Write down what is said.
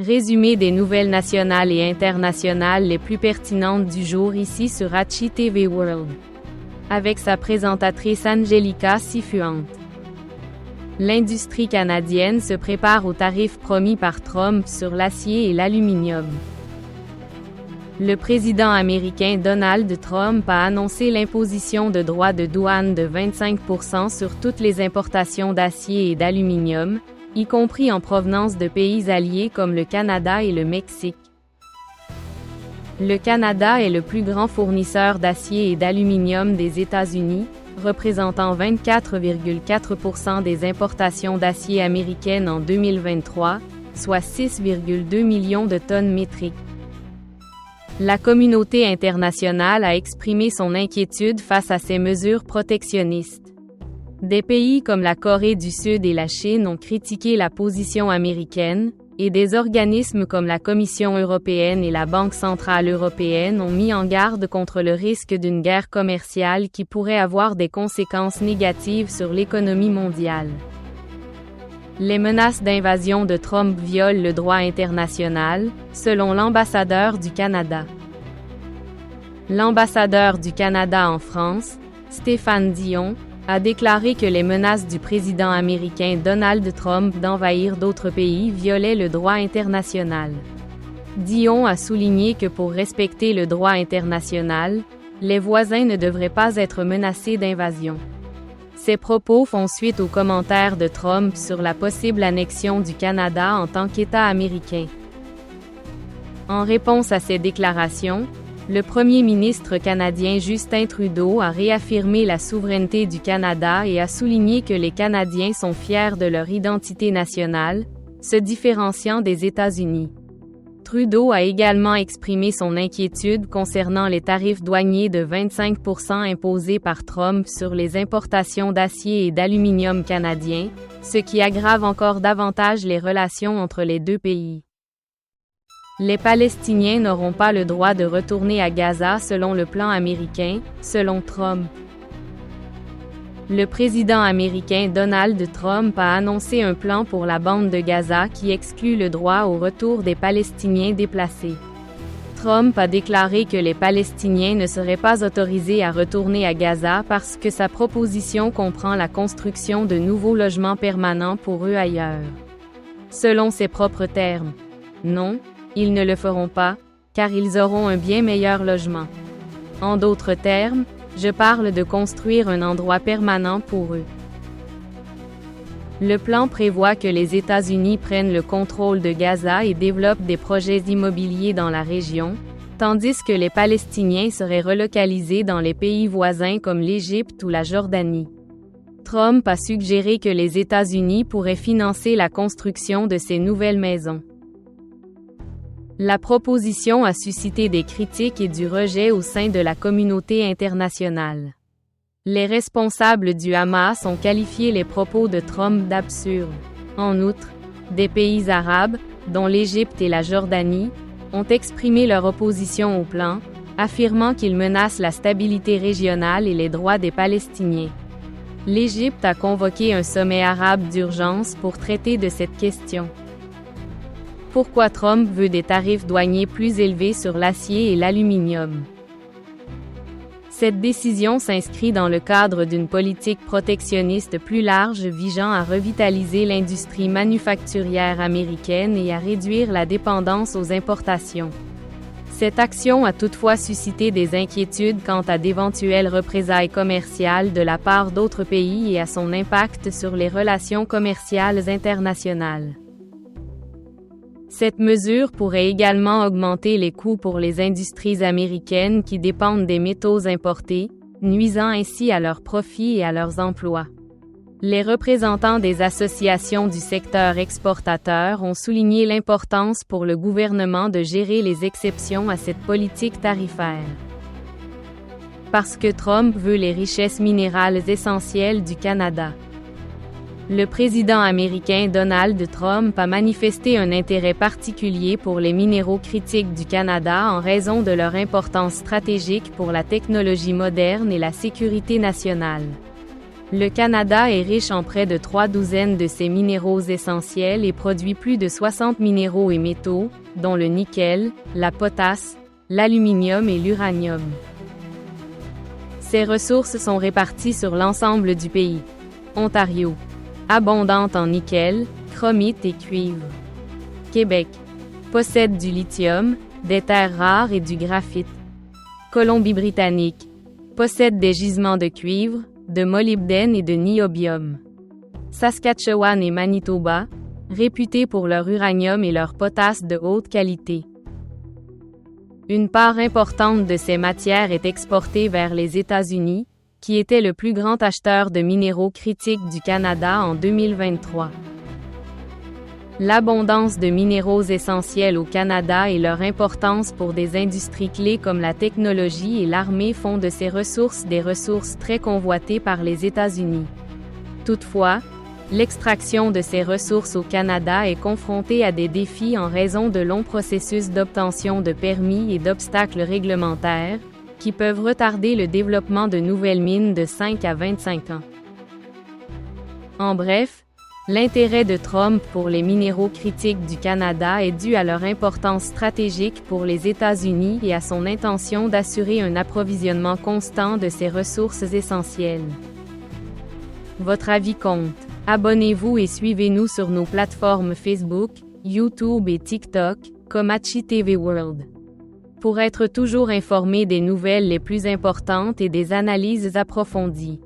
Résumé des nouvelles nationales et internationales les plus pertinentes du jour ici sur Hachi TV World. Avec sa présentatrice Angelica Sifuente. L'industrie canadienne se prépare aux tarifs promis par Trump sur l'acier et l'aluminium. Le président américain Donald Trump a annoncé l'imposition de droits de douane de 25% sur toutes les importations d'acier et d'aluminium, y compris en provenance de pays alliés comme le Canada et le Mexique. Le Canada est le plus grand fournisseur d'acier et d'aluminium des États-Unis, représentant 24,4% des importations d'acier américaines en 2023, soit 6,2 millions de tonnes métriques. La communauté internationale a exprimé son inquiétude face à ces mesures protectionnistes. Des pays comme la Corée du Sud et la Chine ont critiqué la position américaine, et des organismes comme la Commission européenne et la Banque centrale européenne ont mis en garde contre le risque d'une guerre commerciale qui pourrait avoir des conséquences négatives sur l'économie mondiale. Les menaces d'invasion de Trump violent le droit international, selon l'ambassadeur du Canada. L'ambassadeur du Canada en France, Stéphane Dion, a déclaré que les menaces du président américain Donald Trump d'envahir d'autres pays violaient le droit international. Dion a souligné que pour respecter le droit international, les voisins ne devraient pas être menacés d'invasion. Ces propos font suite aux commentaires de Trump sur la possible annexion du Canada en tant qu'État américain. En réponse à ces déclarations, le premier ministre canadien Justin Trudeau a réaffirmé la souveraineté du Canada et a souligné que les Canadiens sont fiers de leur identité nationale, se différenciant des États-Unis. Trudeau a également exprimé son inquiétude concernant les tarifs douaniers de 25% imposés par Trump sur les importations d'acier et d'aluminium canadiens, ce qui aggrave encore davantage les relations entre les deux pays. Les Palestiniens n'auront pas le droit de retourner à Gaza selon le plan américain, selon Trump. Le président américain Donald Trump a annoncé un plan pour la bande de Gaza qui exclut le droit au retour des Palestiniens déplacés. Trump a déclaré que les Palestiniens ne seraient pas autorisés à retourner à Gaza parce que sa proposition comprend la construction de nouveaux logements permanents pour eux ailleurs. Selon ses propres termes. Non, ils ne le feront pas, car ils auront un bien meilleur logement. En d'autres termes, je parle de construire un endroit permanent pour eux. Le plan prévoit que les États-Unis prennent le contrôle de Gaza et développent des projets immobiliers dans la région, tandis que les Palestiniens seraient relocalisés dans les pays voisins comme l'Égypte ou la Jordanie. Trump a suggéré que les États-Unis pourraient financer la construction de ces nouvelles maisons. La proposition a suscité des critiques et du rejet au sein de la communauté internationale. Les responsables du Hamas ont qualifié les propos de Trump d'absurdes. En outre, des pays arabes, dont l'Égypte et la Jordanie, ont exprimé leur opposition au plan, affirmant qu'il menace la stabilité régionale et les droits des Palestiniens. L'Égypte a convoqué un sommet arabe d'urgence pour traiter de cette question. Pourquoi Trump veut des tarifs douaniers plus élevés sur l'acier et l'aluminium? Cette décision s'inscrit dans le cadre d'une politique protectionniste plus large visant à revitaliser l'industrie manufacturière américaine et à réduire la dépendance aux importations. Cette action a toutefois suscité des inquiétudes quant à d'éventuelles représailles commerciales de la part d'autres pays et à son impact sur les relations commerciales internationales. Cette mesure pourrait également augmenter les coûts pour les industries américaines qui dépendent des métaux importés, nuisant ainsi à leurs profits et à leurs emplois. Les représentants des associations du secteur exportateur ont souligné l'importance pour le gouvernement de gérer les exceptions à cette politique tarifaire. Parce que Trump veut les richesses minérales essentielles du Canada. Le président américain Donald Trump a manifesté un intérêt particulier pour les minéraux critiques du Canada en raison de leur importance stratégique pour la technologie moderne et la sécurité nationale. Le Canada est riche en près de 3 douzaines de ces minéraux essentiels et produit plus de 60 minéraux et métaux, dont le nickel, la potasse, l'aluminium et l'uranium. Ces ressources sont réparties sur l'ensemble du pays. Ontario. Abondante en nickel, chromite et cuivre. Québec. Possède du lithium, des terres rares et du graphite. Colombie-Britannique. Possède des gisements de cuivre, de molybdène et de niobium. Saskatchewan et Manitoba, réputés pour leur uranium et leur potasse de haute qualité. Une part importante de ces matières est exportée vers les États-Unis, qui était le plus grand acheteur de minéraux critiques du Canada en 2023. L'abondance de minéraux essentiels au Canada et leur importance pour des industries clés comme la technologie et l'armée font de ces ressources des ressources très convoitées par les États-Unis. Toutefois, l'extraction de ces ressources au Canada est confrontée à des défis en raison de longs processus d'obtention de permis et d'obstacles réglementaires, qui peuvent retarder le développement de nouvelles mines de 5 à 25 ans. En bref, l'intérêt de Trump pour les minéraux critiques du Canada est dû à leur importance stratégique pour les États-Unis et à son intention d'assurer un approvisionnement constant de ces ressources essentielles. Votre avis compte. Abonnez-vous et suivez-nous sur nos plateformes Facebook, YouTube et TikTok, comme Hachi TV World. Pour être toujours informé des nouvelles les plus importantes et des analyses approfondies.